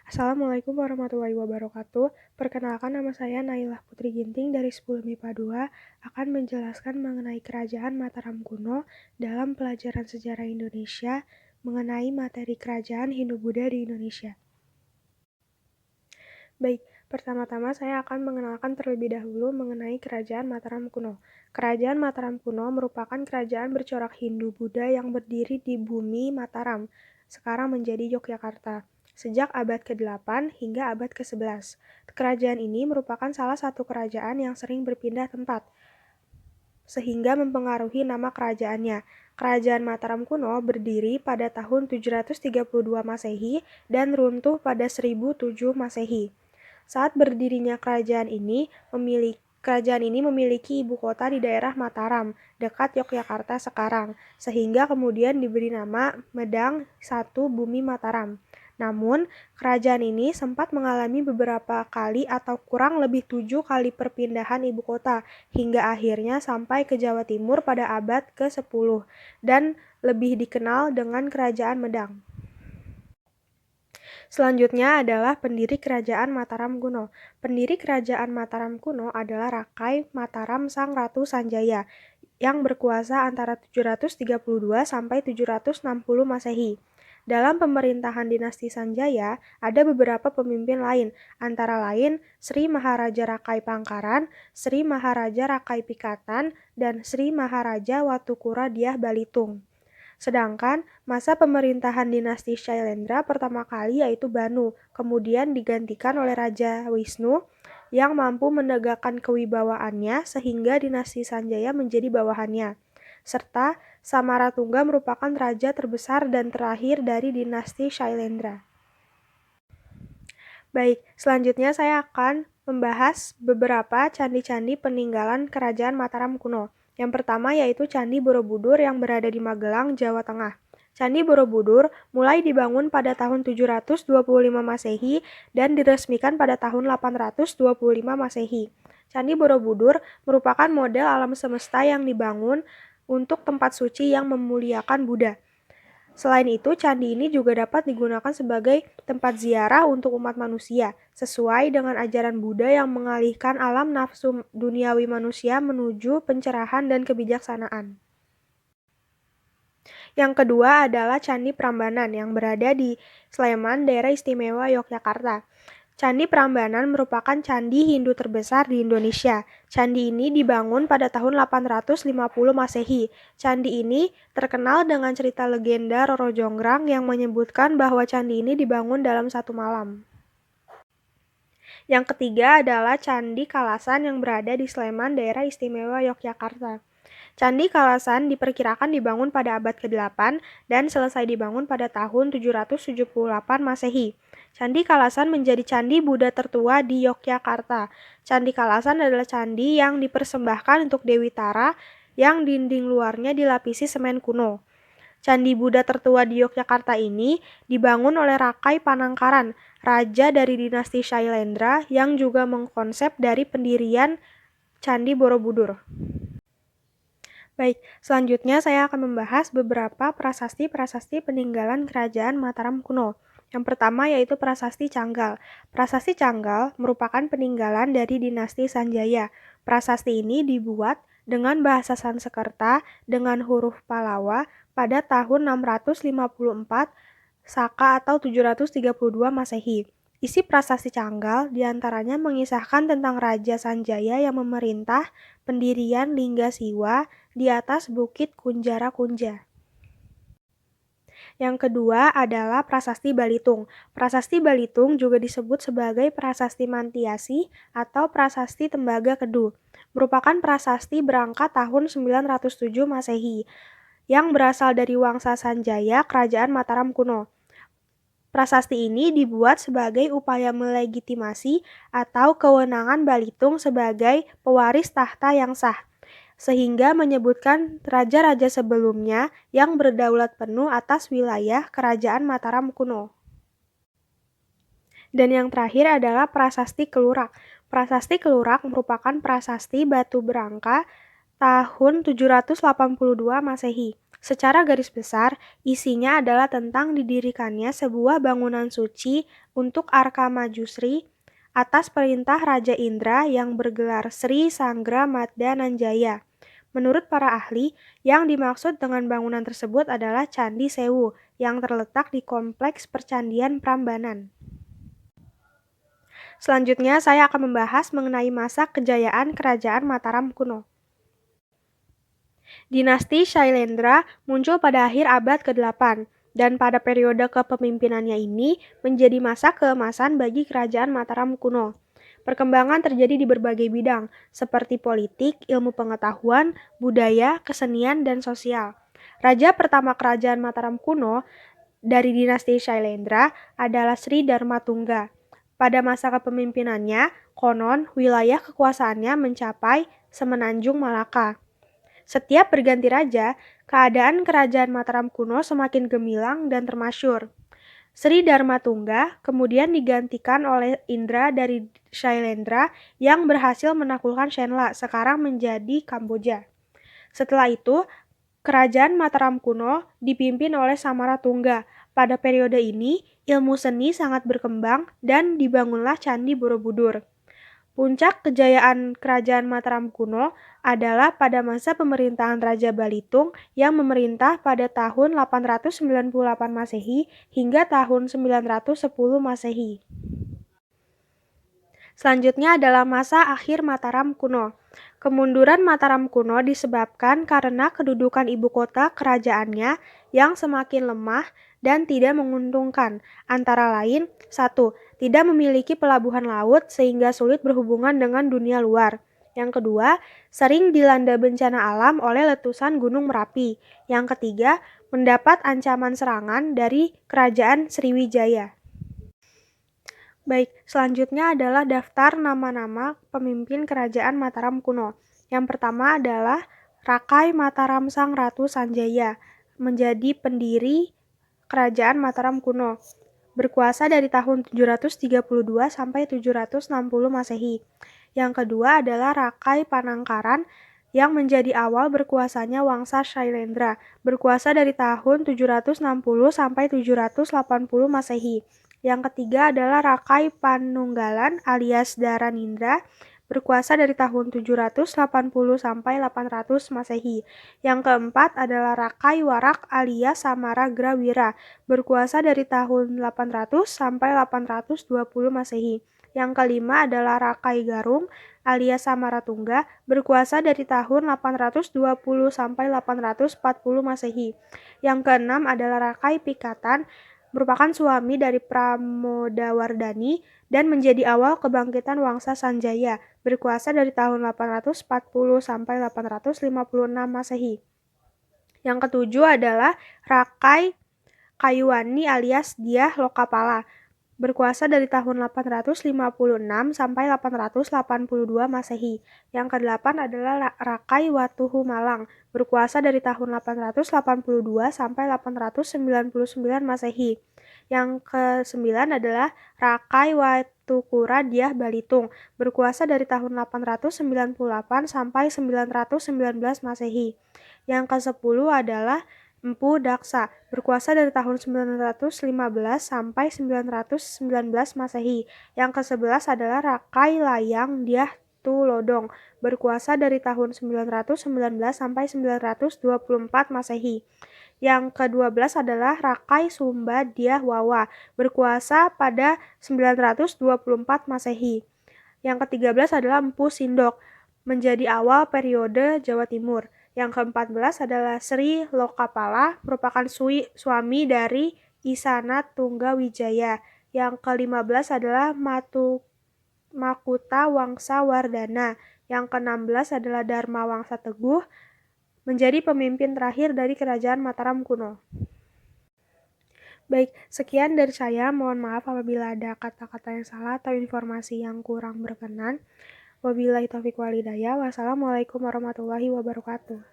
Assalamualaikum warahmatullahi wabarakatuh. Perkenalkan, nama saya Nailah Putri Ginting dari 10 MIPA 2 akan menjelaskan mengenai Kerajaan Mataram kuno dalam pelajaran sejarah Indonesia mengenai materi kerajaan Hindu-Buddha di Indonesia. Baik, pertama-tama saya akan mengenalkan terlebih dahulu mengenai Kerajaan Mataram kuno. Kerajaan Mataram kuno merupakan kerajaan bercorak Hindu-Buddha yang berdiri di bumi Mataram, sekarang menjadi Yogyakarta, sejak abad ke-8 hingga abad ke-11. Kerajaan ini merupakan salah satu kerajaan yang sering berpindah tempat, sehingga mempengaruhi nama kerajaannya. Kerajaan Mataram kuno berdiri pada tahun 732 Masehi dan runtuh pada 1007 Masehi. Saat berdirinya kerajaan ini memiliki ibu kota di daerah Mataram, dekat Yogyakarta sekarang, sehingga kemudian diberi nama Medang I Bumi Mataram. Namun, kerajaan ini sempat mengalami beberapa kali atau kurang lebih 7 kali perpindahan ibu kota, hingga akhirnya sampai ke Jawa Timur pada abad ke-10, dan lebih dikenal dengan Kerajaan Medang. Selanjutnya adalah pendiri Kerajaan Mataram kuno. Pendiri Kerajaan Mataram kuno adalah Rakai Mataram Sang Ratu Sanjaya yang berkuasa antara 732 sampai 760 Masehi. Dalam pemerintahan dinasti Sanjaya, ada beberapa pemimpin lain, antara lain Sri Maharaja Rakai Pangkaran, Sri Maharaja Rakai Pikatan, dan Sri Maharaja Watukura Dyah Balitung. Sedangkan masa pemerintahan dinasti Shailendra pertama kali yaitu Banu, kemudian digantikan oleh Raja Wisnu yang mampu menegakkan kewibawaannya sehingga dinasti Sanjaya menjadi bawahannya. Serta Samaratungga merupakan raja terbesar dan terakhir dari dinasti Shailendra. Baik, selanjutnya saya akan membahas beberapa candi-candi peninggalan Kerajaan Mataram kuno. Yang pertama yaitu Candi Borobudur yang berada di Magelang, Jawa Tengah. Candi Borobudur mulai dibangun pada tahun 725 Masehi dan diresmikan pada tahun 825 Masehi. Candi Borobudur merupakan model alam semesta yang dibangun untuk tempat suci yang memuliakan Buddha. Selain itu, candi ini juga dapat digunakan sebagai tempat ziarah untuk umat manusia, sesuai dengan ajaran Buddha yang mengalihkan alam nafsu duniawi manusia menuju pencerahan dan kebijaksanaan. Yang kedua adalah Candi Prambanan yang berada di Sleman, Daerah Istimewa Yogyakarta. Candi Prambanan merupakan candi Hindu terbesar di Indonesia. Candi ini dibangun pada tahun 850 Masehi. Candi ini terkenal dengan cerita legenda Roro Jonggrang yang menyebutkan bahwa candi ini dibangun dalam satu malam. Yang ketiga adalah Candi Kalasan yang berada di Sleman, Daerah Istimewa Yogyakarta. Candi Kalasan diperkirakan dibangun pada abad ke-8 dan selesai dibangun pada tahun 778 Masehi. Candi Kalasan menjadi candi Buddha tertua di Yogyakarta. Candi Kalasan adalah candi yang dipersembahkan untuk Dewi Tara yang dinding luarnya dilapisi semen kuno. Candi Buddha tertua di Yogyakarta ini dibangun oleh Rakai Panangkaran, raja dari dinasti Shailendra yang juga mengkonsep dari pendirian Candi Borobudur. Baik, selanjutnya saya akan membahas beberapa prasasti-prasasti peninggalan Kerajaan Mataram kuno. Yang pertama yaitu Prasasti Canggal. Prasasti Canggal merupakan peninggalan dari dinasti Sanjaya. Prasasti ini dibuat dengan bahasa Sanskerta dengan huruf Pallawa pada tahun 654 Saka atau 732 Masehi. Isi Prasasti Canggal diantaranya mengisahkan tentang Raja Sanjaya yang memerintah pendirian Lingga Siwa di atas Bukit Kunjara Kunja. Yang kedua adalah Prasasti Balitung. Prasasti Balitung juga disebut sebagai Prasasti Mantiasi atau Prasasti Tembaga Kedu. Merupakan prasasti berangkat tahun 907 Masehi yang berasal dari Wangsa Sanjaya, Kerajaan Mataram kuno. Prasasti ini dibuat sebagai upaya melegitimasi atau kewenangan Balitung sebagai pewaris tahta yang sah, sehingga menyebutkan raja-raja sebelumnya yang berdaulat penuh atas wilayah Kerajaan Mataram kuno. Dan yang terakhir adalah Prasasti Kelurak. Prasasti Kelurak merupakan prasasti batu berangka tahun 782 Masehi. Secara garis besar, isinya adalah tentang didirikannya sebuah bangunan suci untuk Arka Majusri atas perintah Raja Indra yang bergelar Sri Sanggra Madda Nanjaya. Menurut para ahli, yang dimaksud dengan bangunan tersebut adalah Candi Sewu yang terletak di kompleks Percandian Prambanan. Selanjutnya, saya akan membahas mengenai masa kejayaan Kerajaan Mataram kuno. Dinasti Shailendra muncul pada akhir abad ke-8, dan pada periode kepemimpinannya ini menjadi masa keemasan bagi Kerajaan Mataram kuno. Perkembangan terjadi di berbagai bidang, seperti politik, ilmu pengetahuan, budaya, kesenian, dan sosial. Raja pertama Kerajaan Mataram kuno dari dinasti Shailendra adalah Sri Dharmatungga. Pada masa kepemimpinannya, konon wilayah kekuasaannya mencapai semenanjung Malaka. Setiap berganti raja, keadaan kerajaan Mataram kuno semakin gemilang dan termasyur. Sri Dharmatungga kemudian digantikan oleh Indra dari Shailendra yang berhasil menaklukkan Shenla, sekarang menjadi Kamboja. Setelah itu, kerajaan Mataram kuno dipimpin oleh Samaratungga. Pada periode ini, ilmu seni sangat berkembang dan dibangunlah Candi Borobudur. Puncak kejayaan kerajaan Mataram kuno adalah pada masa pemerintahan Raja Balitung yang memerintah pada tahun 898 Masehi hingga tahun 910 Masehi. Selanjutnya adalah masa akhir Mataram kuno. Kemunduran Mataram kuno disebabkan karena kedudukan ibu kota kerajaannya yang semakin lemah dan tidak menguntungkan, antara lain, 1. Tidak memiliki pelabuhan laut sehingga sulit berhubungan dengan dunia luar. Yang kedua, sering dilanda bencana alam oleh letusan Gunung Merapi. Yang ketiga, mendapat ancaman serangan dari kerajaan Sriwijaya. Baik, selanjutnya adalah daftar nama-nama pemimpin kerajaan Mataram kuno. Yang pertama adalah Rakai Mataram Sang Ratu Sanjaya, menjadi pendiri kerajaan Mataram kuno. Berkuasa dari tahun 732 sampai 760 Masehi. Yang kedua adalah Rakai Panangkaran yang menjadi awal berkuasanya Wangsa Shailendra, berkuasa dari tahun 760 sampai 780 Masehi. Yang ketiga adalah Rakai Panunggalan alias Dharanindra, berkuasa dari tahun 780 sampai 800 Masehi. Yang keempat adalah Rakai Warak alias Samaragrawira, berkuasa dari tahun 800 sampai 820 Masehi. Yang kelima adalah Rakai Garung alias Samaratungga, berkuasa dari tahun 820 sampai 840 Masehi. Yang keenam adalah Rakai Pikatan, merupakan suami dari Pramodawardhani dan menjadi awal kebangkitan Wangsa Sanjaya, berkuasa dari tahun 840 sampai 856 Masehi. Yang ketujuh adalah Rakai Kayuwani alias Dyah Lokapala, berkuasa dari tahun 856 sampai 882 Masehi. Yang kedelapan adalah Rakai Watuhu Malang, berkuasa dari tahun 882 sampai 899 Masehi. Yang kesembilan adalah Rakai Watukura Dyah Balitung, berkuasa dari tahun 898 sampai 919 Masehi. Yang ke-10 adalah Empu Daksa, berkuasa dari tahun 915 sampai 919 Masehi. Yang ke-11 adalah Rakai Layang Dyah Tulodong, berkuasa dari tahun 919 sampai 924 Masehi. Yang ke-12 adalah Rakai Sumba Dyah Wawa, berkuasa pada 924 Masehi. Yang ke-13 adalah Empu Sindok, menjadi awal periode Jawa Timur. Yang ke-14 adalah Sri Lokapala, merupakan suami dari Isana Tunggawijaya. Yang ke-15 adalah Makuta Wangsa Wardana. Yang ke-16 adalah Dharma Wangsa Teguh, menjadi pemimpin terakhir dari kerajaan Mataram kuno. Baik, sekian dari saya. Mohon maaf apabila ada kata-kata yang salah atau informasi yang kurang berkenan. Wabillahi taufiq wal hidayah. Wassalamualaikum warahmatullahi wabarakatuh.